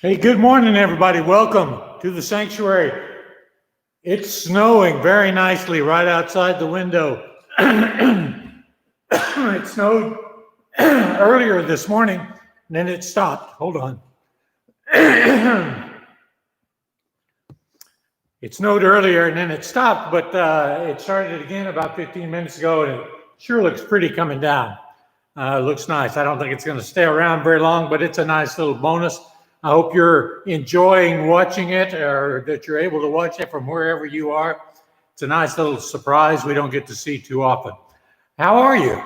Hey, good morning, everybody. Welcome to the sanctuary. It's snowing very nicely right outside the window. It snowed earlier this morning, and then it stopped. Hold on. It snowed earlier and then it stopped, but it started again about 15 minutes ago, and it sure looks pretty coming down. It looks nice. I don't think it's going to stay around very long, but it's a nice little bonus. I hope you're enjoying watching it, or that you're able to watch it from wherever you are. It's a nice little surprise we don't get to see too often. How are you?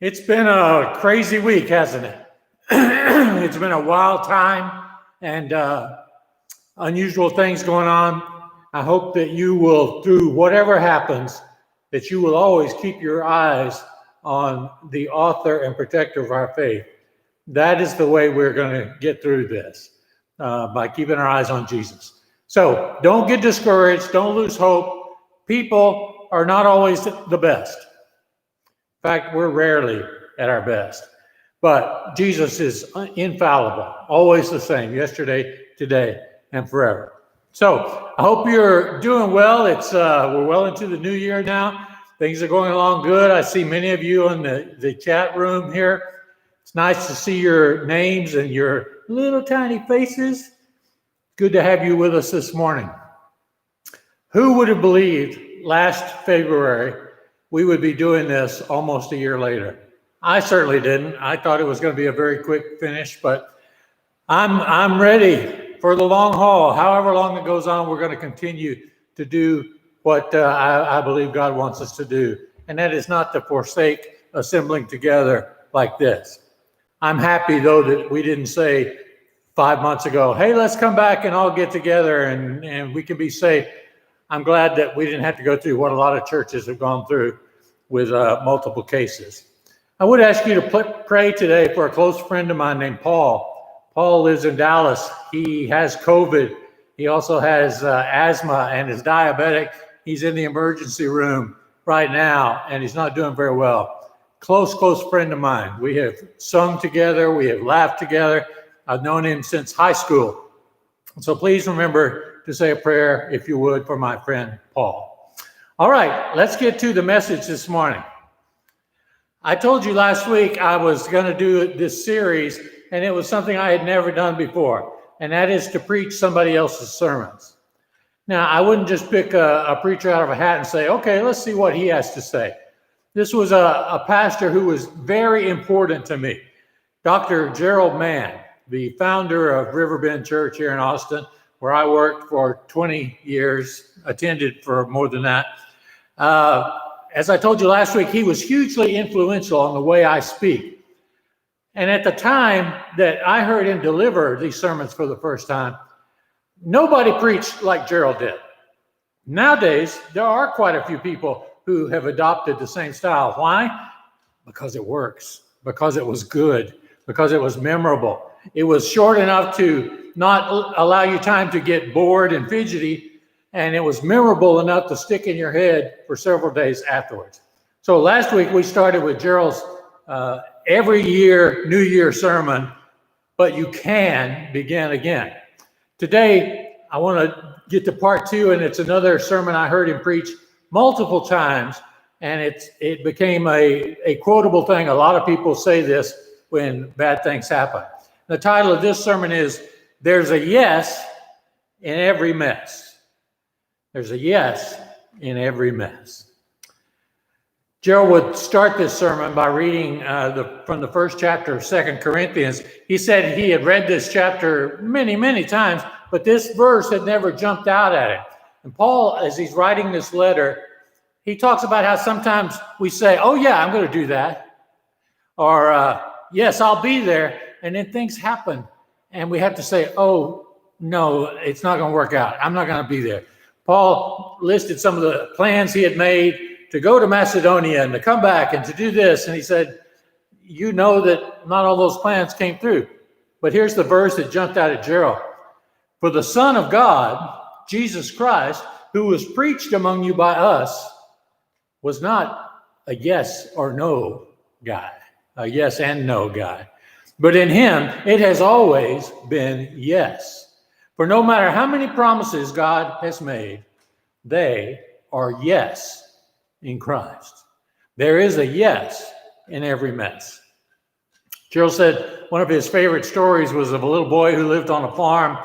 It's been a crazy week, hasn't it? It's been a wild time and unusual things going on. I hope that you will, through whatever happens, that you will always keep your eyes on the author and protector of our faith. That is the way we're going to get through this, by keeping our eyes on Jesus. So don't get discouraged. Don't lose hope. People are not always the best. In fact, we're rarely at our best. But Jesus is infallible, always the same, yesterday, today, and forever. So I hope you're doing well. We're well into the new year now. Things are going along good. I see many of you in the chat room here. It's nice to see your names and your little tiny faces. Good to have you with us this morning. Who would have believed last February we would be doing this almost a year later? I certainly didn't. I thought it was going to be a very quick finish, but I'm ready for the long haul. However long it goes on, we're going to continue to do what I believe God wants us to do, and that is not to forsake assembling together like this. I'm happy, though, that we didn't say 5 months ago, hey, let's come back and all get together and we can be safe. I'm glad that we didn't have to go through what a lot of churches have gone through with multiple cases. I would ask you to pray today for a close friend of mine named Paul. Paul lives in Dallas. He has COVID. He also has asthma and is diabetic. He's in the emergency room right now, and he's not doing very well. Close friend of mine. We have sung together. We have laughed together. I've known him since high school. So please remember to say a prayer, if you would, for my friend Paul. All right, let's get to the message this morning. I told you last week I was going to do this series, and it was something I had never done before, and that is to preach somebody else's sermons. Now, I wouldn't just pick a preacher out of a hat and say, okay, let's see what he has to say. This was a pastor who was very important to me, Dr. Gerald Mann, the founder of Riverbend Church here in Austin, where I worked for 20 years, attended for more than that. As I told you last week, he was hugely influential on the way I speak. And at the time that I heard him deliver these sermons for the first time, nobody preached like Gerald did. Nowadays, there are quite a few people who have adopted the same style. Why? Because it works, because it was good, because it was memorable. It was short enough to not allow you time to get bored and fidgety, and it was memorable enough to stick in your head for several days afterwards. So last week we started with Gerald's every year, New Year sermon, but you can begin again. Today, I want to get to part two, and it's another sermon I heard him preach multiple times, and it became a quotable thing. A lot of people say this when bad things happen. The title of this sermon is, There's a Yes in Every Mess. There's a yes in every mess. Gerald would start this sermon by reading from the first chapter of 2 Corinthians. He said he had read this chapter many, many times, but this verse had never jumped out at him. And Paul, as he's writing this letter, he talks about how sometimes we say, oh yeah, I'm going to do that. Or yes, I'll be there. And then things happen. And we have to say, oh no, it's not going to work out. I'm not going to be there. Paul listed some of the plans he had made to go to Macedonia and to come back and to do this. And he said, you know that not all those plans came through. But here's the verse that jumped out at Gerald. For the Son of God, Jesus Christ, who was preached among you by us, was not a yes or no guy, a yes and no guy. But in him, it has always been yes. For no matter how many promises God has made, they are yes in Christ. There is a yes in every mess. Gerald said one of his favorite stories was of a little boy who lived on a farm,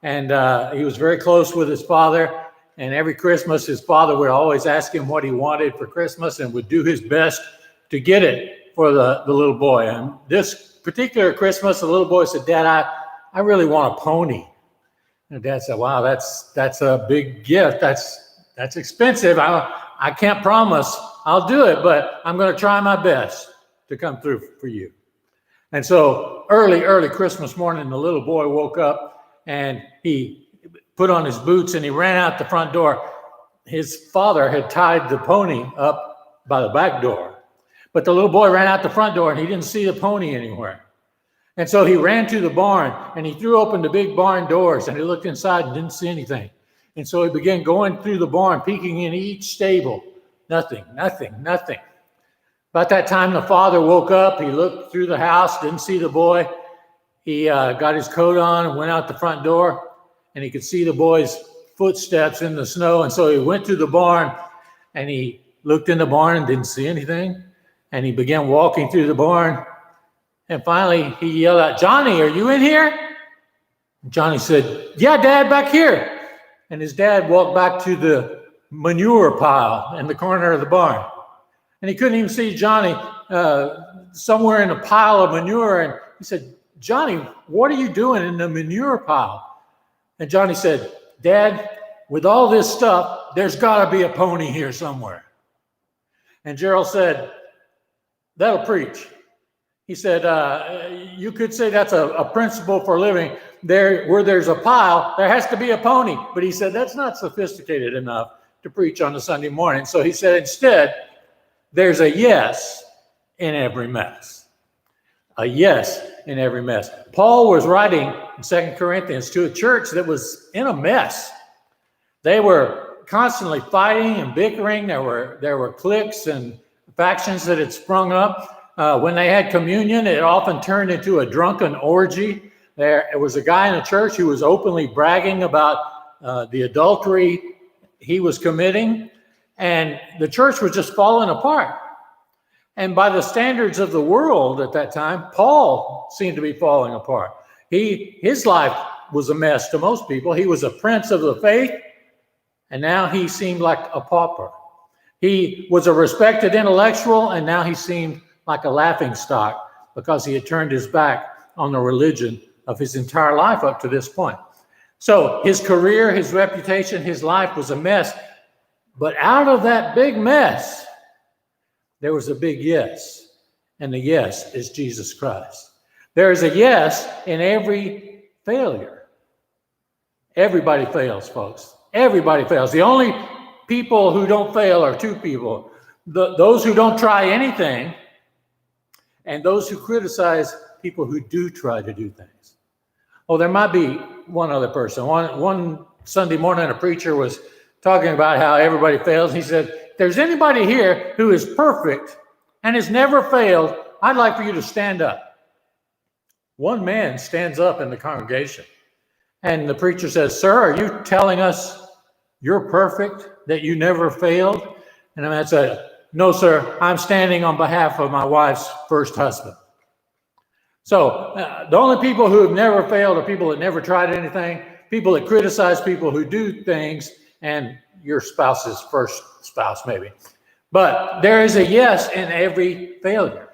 And he was very close with his father. And every Christmas, his father would always ask him what he wanted for Christmas and would do his best to get it for the little boy. And this particular Christmas, the little boy said, "Dad, I really want a pony." And Dad said, "Wow, that's a big gift. That's expensive. I can't promise I'll do it, but I'm going to try my best to come through for you." And so early Christmas morning, the little boy woke up and he put on his boots and he ran out the front door. His father had tied the pony up by the back door, but the little boy ran out the front door and he didn't see the pony anywhere. And so he ran to the barn and he threw open the big barn doors and he looked inside and didn't see anything. And so he began going through the barn, peeking in each stable. Nothing. About that time, the father woke up. He looked through the house, didn't see the boy. He got his coat on and went out the front door, and he could see the boy's footsteps in the snow. And so he went to the barn and he looked in the barn and didn't see anything. And he began walking through the barn. And finally, he yelled out, "Johnny, are you in here?" Johnny said, "Yeah, Dad, back here." And his dad walked back to the manure pile in the corner of the barn. And he couldn't even see Johnny somewhere in a pile of manure. And he said, "Johnny, what are you doing in the manure pile?" And Johnny said, "Dad, with all this stuff, there's got to be a pony here somewhere." And Gerald said, "That'll preach." He said, "You could say that's a principle for living. Where there's a pile, there has to be a pony." But he said, that's not sophisticated enough to preach on a Sunday morning. So he said, instead, there's a yes in every mess. A yes in every mess. Paul was writing in 2 Corinthians to a church that was in a mess. They were constantly fighting and bickering. There were cliques and factions that had sprung up. When they had communion, it often turned into a drunken orgy. There was a guy in the church who was openly bragging about the adultery he was committing, and the church was just falling apart. And by the standards of the world at that time, Paul seemed to be falling apart. His life was a mess to most people. He was a prince of the faith, and now he seemed like a pauper. He was a respected intellectual, and now he seemed like a laughingstock because he had turned his back on the religion of his entire life up to this point. So his career, his reputation, his life was a mess. But out of that big mess, there was a big yes. And the yes is Jesus Christ. There is a yes in every failure. Everybody fails, folks. Everybody fails. The only people who don't fail are two people. Those who don't try anything and those who criticize people who do try to do things. Oh, there might be one other person. One Sunday morning, a preacher was talking about how everybody fails. He said, if there's anybody here who is perfect and has never failed, I'd like for you to stand up. One man stands up in the congregation. And the preacher says, "Sir, are you telling us you're perfect, that you never failed?" And the man said, "No, sir, I'm standing on behalf of my wife's first husband." So the only people who have never failed are people that never tried anything, people that criticize people who do things, and your spouse's first spouse maybe. But there is a yes in every failure.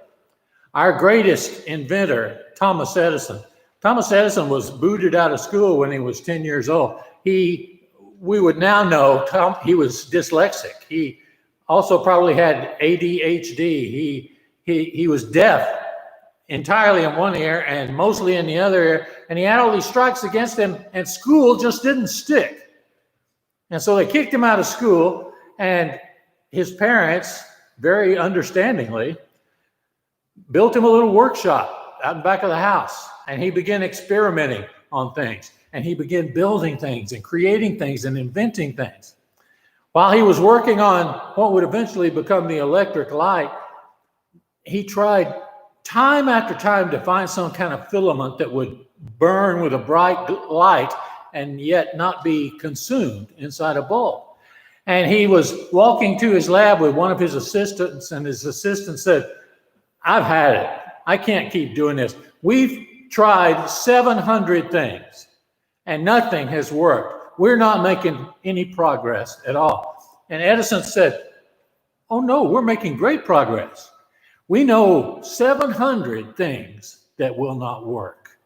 Our greatest inventor, Thomas Edison. Thomas Edison was booted out of school when he was 10 years old. We would now know he was dyslexic. He also probably had ADHD. He was deaf entirely in one ear and mostly in the other ear. And he had all these strikes against him, and school just didn't stick. And so they kicked him out of school, and his parents, very understandingly, built him a little workshop out in the back of the house. And he began experimenting on things. And he began building things and creating things and inventing things. While he was working on what would eventually become the electric light, he tried time after time to find some kind of filament that would burn with a bright light and yet not be consumed inside a bulb. And he was walking to his lab with one of his assistants, and his assistant said, "I've had it. I can't keep doing this. We've tried 700 things, and nothing has worked. We're not making any progress at all. And Edison said, oh no, we're making great progress. We know 700 things that will not work.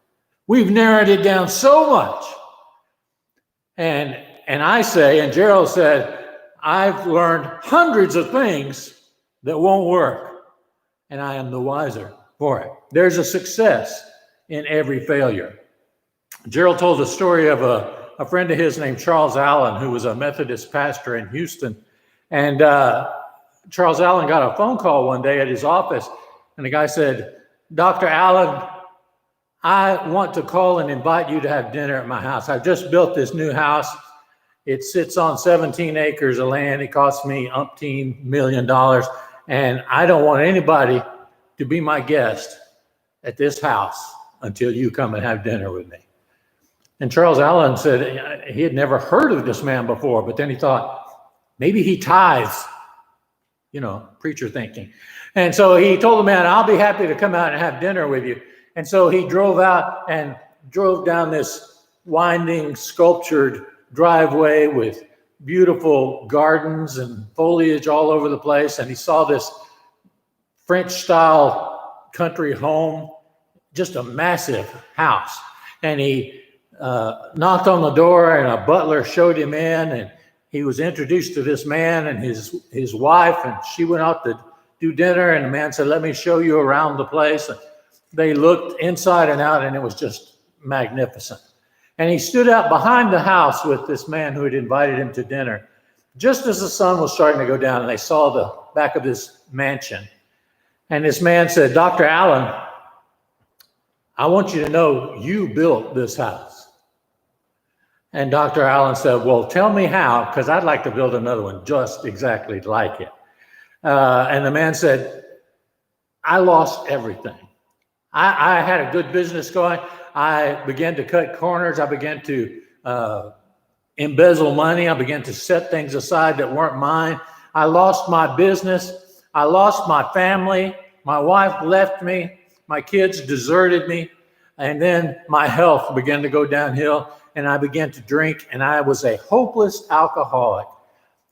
We've narrowed it down so much. And I say, and Gerald said, I've learned hundreds of things that won't work, and I am the wiser for it. There's a success in every failure. Gerald told a story of a friend of his named Charles Allen, who was a Methodist pastor in Houston. And Charles Allen got a phone call one day at his office, and the guy said, Dr. Allen, I want to call and invite you to have dinner at my house. I've just built this new house. It sits on 17 acres of land. It cost me umpteen $1 million. And I don't want anybody to be my guest at this house until you come and have dinner with me. And Charles Allen said he had never heard of this man before, but then he thought, maybe he tithes, preacher thinking. And so he told the man, I'll be happy to come out and have dinner with you. And so he drove out and drove down this winding, sculptured driveway with beautiful gardens and foliage all over the place. And he saw this French-style country home, just a massive house. And he knocked on the door, and a butler showed him in, and he was introduced to this man and his wife, and she went out to do dinner, and the man said, let me show you around the place. And they looked inside and out, and it was just magnificent. And he stood out behind the house with this man who had invited him to dinner, just as the sun was starting to go down, and they saw the back of this mansion. And this man said, Dr. Allen, I want you to know you built this house. And Dr. Allen said, well, tell me how, because I'd like to build another one just exactly like it. And the man said, I lost everything. I had a good business going. I began to cut corners. I began to embezzle money. I began to set things aside that weren't mine. I lost my business. I lost my family. My wife left me. My kids deserted me. And then my health began to go downhill, and I began to drink, and I was a hopeless alcoholic.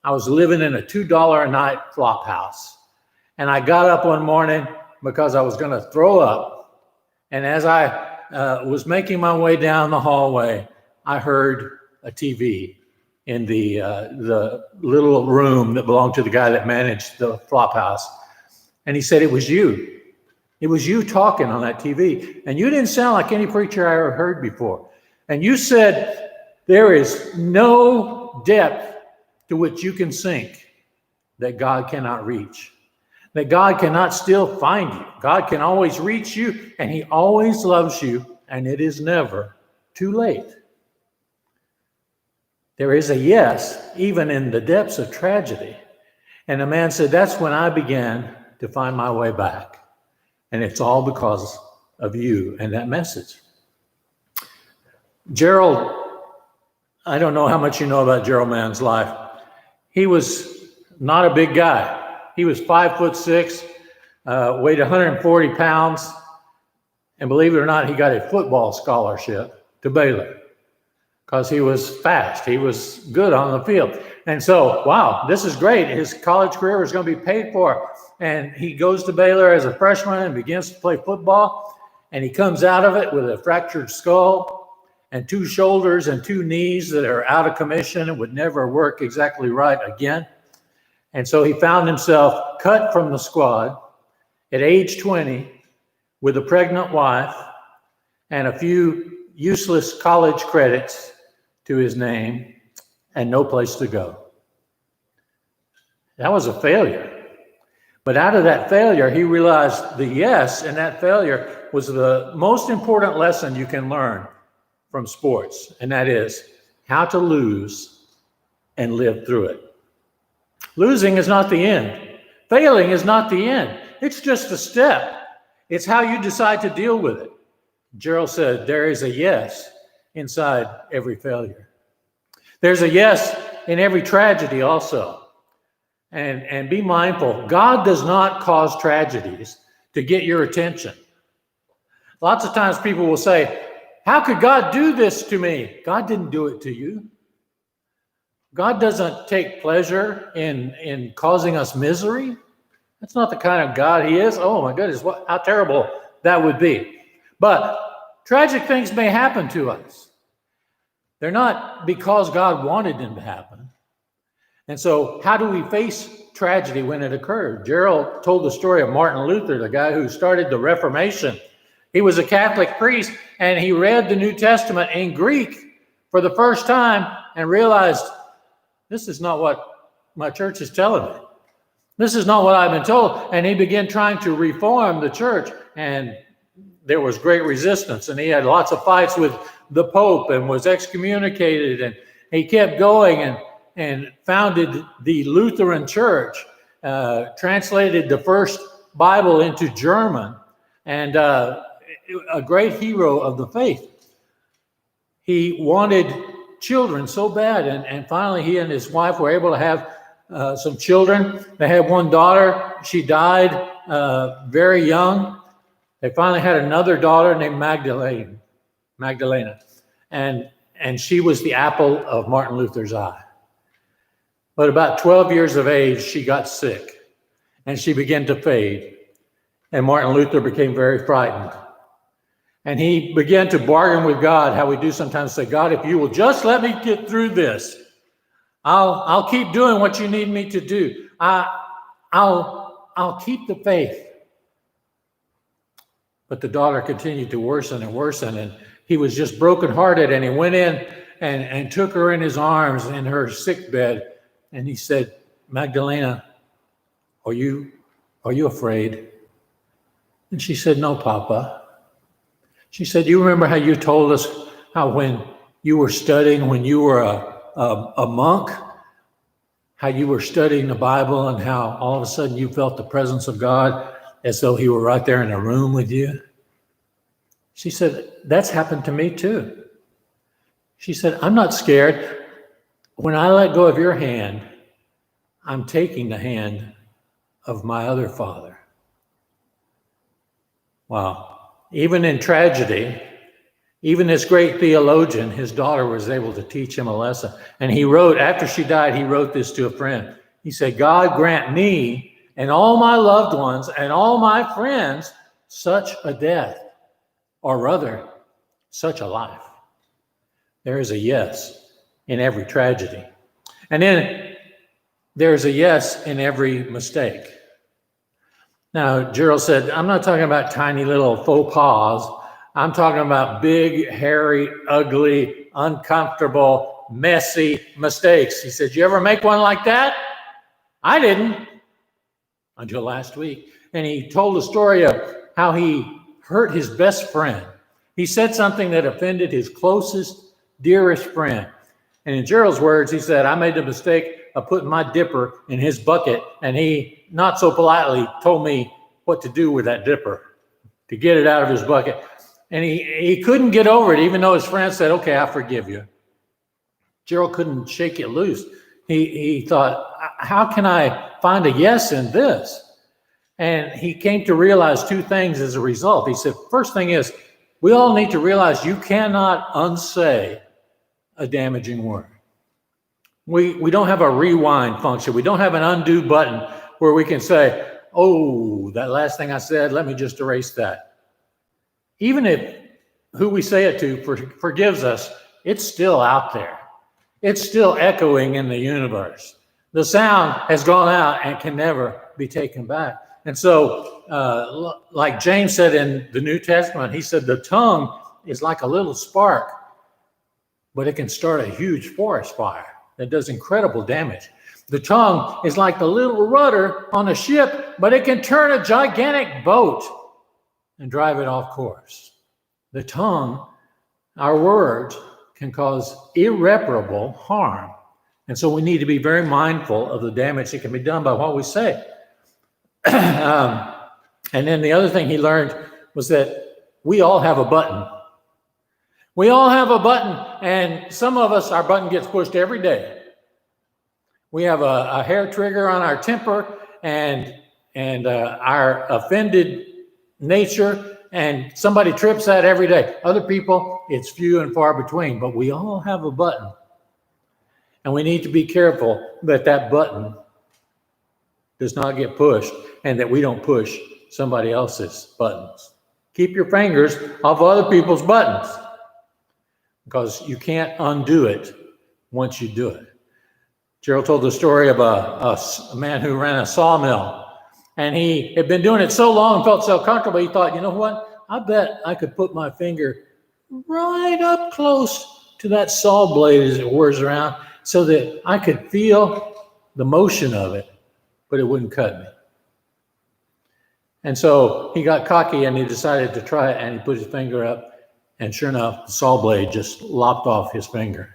I was living in a $2 a night flop house. And I got up one morning because I was going to throw up. And as I was making my way down the hallway, I heard a TV in the little room that belonged to the guy that managed the flop house. And he said, it was you. It was you talking on that TV. And you didn't sound like any preacher I ever heard before. And you said, there is no depth to which you can sink that God cannot reach. That God cannot still find you. God can always reach you, and he always loves you, and it is never too late. There is a yes, even in the depths of tragedy. And the man said, that's when I began to find my way back. And it's all because of you and that message. Gerald, I don't know how much you know about Gerald Mann's life. He was not a big guy. He was 5'6", weighed 140 pounds. And believe it or not, he got a football scholarship to Baylor because he was fast. He was good on the field. And so, wow, this is great. His college career is going to be paid for. And he goes to Baylor as a freshman and begins to play football. And he comes out of it with a fractured skull and 2 shoulders and 2 knees that are out of commission and would never work exactly right again. And so he found himself cut from the squad at age 20 with a pregnant wife and a few useless college credits to his name and no place to go. That was a failure. But out of that failure, he realized the yes in that failure was the most important lesson you can learn from sports, and that is how to lose and live through it. Losing is not the end. Failing is not the end. It's just a step. It's how you decide to deal with it. Gerald said, there is a yes inside every failure. There's a yes in every tragedy also. And be mindful, God does not cause tragedies to get your attention. Lots of times people will say, how could God do this to me? God didn't do it to you. God doesn't take pleasure in causing us misery. That's not the kind of God he is. Oh my goodness, how terrible that would be. But tragic things may happen to us. They're not because God wanted them to happen. And so how do we face tragedy when it occurred? Gerald told the story of Martin Luther, the guy who started the Reformation. He was a Catholic priest, and he read the New Testament in Greek for the first time and realized, this is not what my church is telling me. This is not what I've been told. And he began trying to reform the church, and there was great resistance, and he had lots of fights with the Pope and was excommunicated, and he kept going and founded the Lutheran Church, translated the first Bible into German, and a great hero of the faith. He wanted children so bad, and finally he and his wife were able to have some children. They had one daughter. She died very young. They finally had another daughter named Magdalena, and she was the apple of Martin Luther's eye. But about 12 years of age, she got sick, and she began to fade, and Martin Luther became very frightened. And he began to bargain with God, how we do sometimes, say, God, if you will just let me get through this, I'll keep doing what you need me to do. I'll keep the faith. But the daughter continued to worsen and worsen, and he was just brokenhearted, and he went in and took her in his arms in her sick bed, and he said, Magdalena, are you afraid? And she said, no, Papa. She said, you remember how you told us how when you were studying, when you were a monk, how you were studying the Bible and how all of a sudden you felt the presence of God as though he were right there in a room with you? She said, that's happened to me too. She said, I'm not scared. When I let go of your hand, I'm taking the hand of my other father. Wow. Even in tragedy, even this great theologian, his daughter was able to teach him a lesson. And he wrote, after she died, he wrote this to a friend. He said, God grant me and all my loved ones and all my friends such a death, or rather, such a life. There is a yes in every tragedy. And then there's a yes in every mistake. Now, Gerald said, I'm not talking about tiny little faux pas. I'm talking about big, hairy, ugly, uncomfortable, messy mistakes. He said, you ever make one like that? I didn't until last week. And he told a story of how he hurt his best friend. He said something that offended his closest, dearest friend. And in Gerald's words, he said, I made the mistake of putting my dipper in his bucket, and he not so politely told me what to do with that dipper to get it out of his bucket. And he couldn't get over it, even though his friend said, okay, I forgive you. Gerald couldn't shake it loose. He thought, how can I find a yes in this? And he came to realize two things as a result. He said, first thing is, we all need to realize you cannot unsay a damaging word. We don't have a rewind function. We don't have an undo button where we can say, oh, that last thing I said, let me just erase that. Even if who we say it to forgives us, it's still out there. It's still echoing in the universe. The sound has gone out and can never be taken back. And so, like James said in the New Testament, he said the tongue is like a little spark, but it can start a huge forest fire that does incredible damage. The tongue is like the little rudder on a ship, but it can turn a gigantic boat and drive it off course. The tongue, our words, can cause irreparable harm. And so we need to be very mindful of the damage that can be done by what we say. And then the other thing he learned was that we all have a button. We all have a button, and some of us, our button gets pushed every day. We have a hair trigger on our temper and our offended nature, And somebody trips that every day. Other people, it's few and far between, but we all have a button. And we need to be careful that that button does not get pushed and that we don't push somebody else's buttons. Keep your fingers off other people's buttons because you can't undo it once you do it. Gerald told the story of a man who ran a sawmill, and he had been doing it so long and felt so comfortable, he thought, you know what? I bet I could put my finger right up close to that saw blade as it whirs around so that I could feel the motion of it, but it wouldn't cut me. And so he got cocky and he decided to try it, and he put his finger up, and sure enough, the saw blade just lopped off his finger.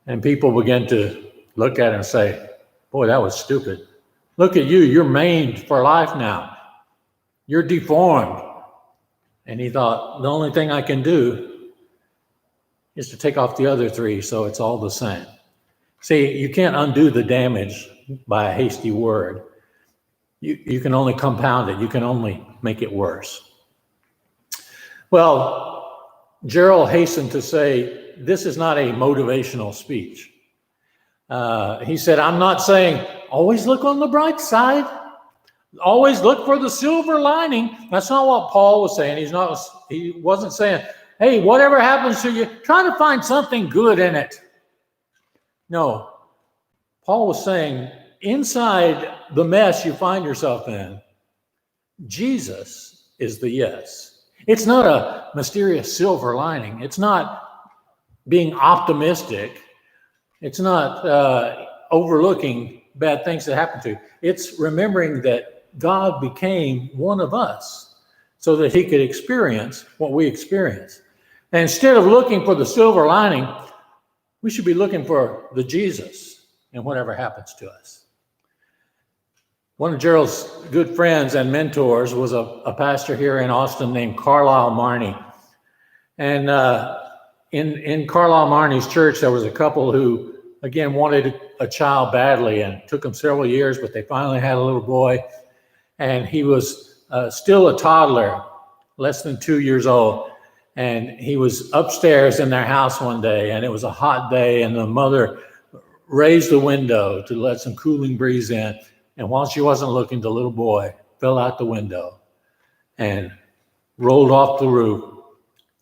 And people began to look at him and say, boy, that was stupid. Look at you, you're maimed for life now. You're deformed. And he thought, the only thing I can do is to take off the other three so it's all the same. See, you can't undo the damage by a hasty word. You can only compound it. You can only make it worse. Well, Gerald hastened to say, this is not a motivational speech. He said, I'm not saying, always look on the bright side. Always look for the silver lining. That's not what Paul was saying. He wasn't saying, hey, whatever happens to you, try to find something good in it. No, Paul was saying, inside the mess you find yourself in, Jesus is the yes. It's not a mysterious silver lining. It's not being optimistic. It's not overlooking bad things that happen to you. It's remembering that God became one of us so that he could experience what we experience. And instead of looking for the silver lining, we should be looking for the Jesus in whatever happens to us. One of Gerald's good friends and mentors was a pastor here in Austin named Carlisle Marney. And in Carlisle Marney's church, there was a couple who, again, wanted a child badly, and it took them several years, but they finally had a little boy. And he was still a toddler, less than 2 years old. And he was upstairs in their house one day, and it was a hot day, and the mother raised the window to let some cooling breeze in. And while she wasn't looking, the little boy fell out the window and rolled off the roof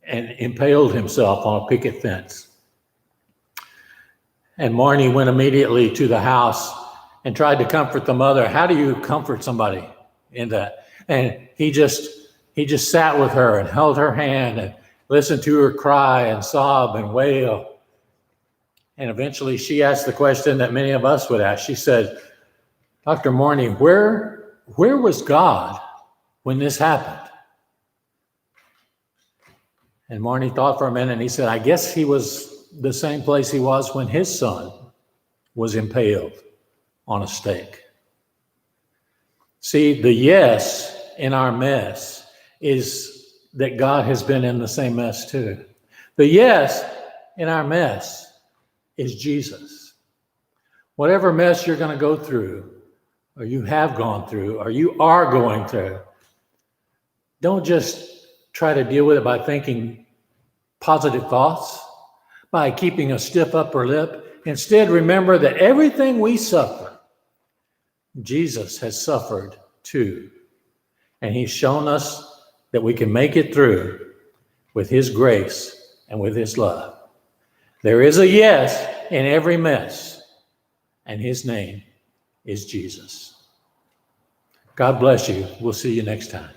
and impaled himself on a picket fence. And Marnie went immediately to the house and tried to comfort the mother. How do you comfort somebody in that? And he just sat with her and held her hand and listened to her cry and sob and wail. And eventually she asked the question that many of us would ask. She said, Dr. Marney, where was God when this happened? And Marney thought for a minute, and he said, I guess he was the same place he was when his son was impaled on a stake. See, the yes in our mess is that God has been in the same mess too. The yes in our mess is Jesus. Whatever mess you're going to go through, or you have gone through, or you are going through, don't just try to deal with it by thinking positive thoughts, by keeping a stiff upper lip. Instead, remember that everything we suffer, Jesus has suffered too. And he's shown us that we can make it through with his grace and with his love. There is a yes in every mess, and his name is Jesus. God bless you. We'll see you next time.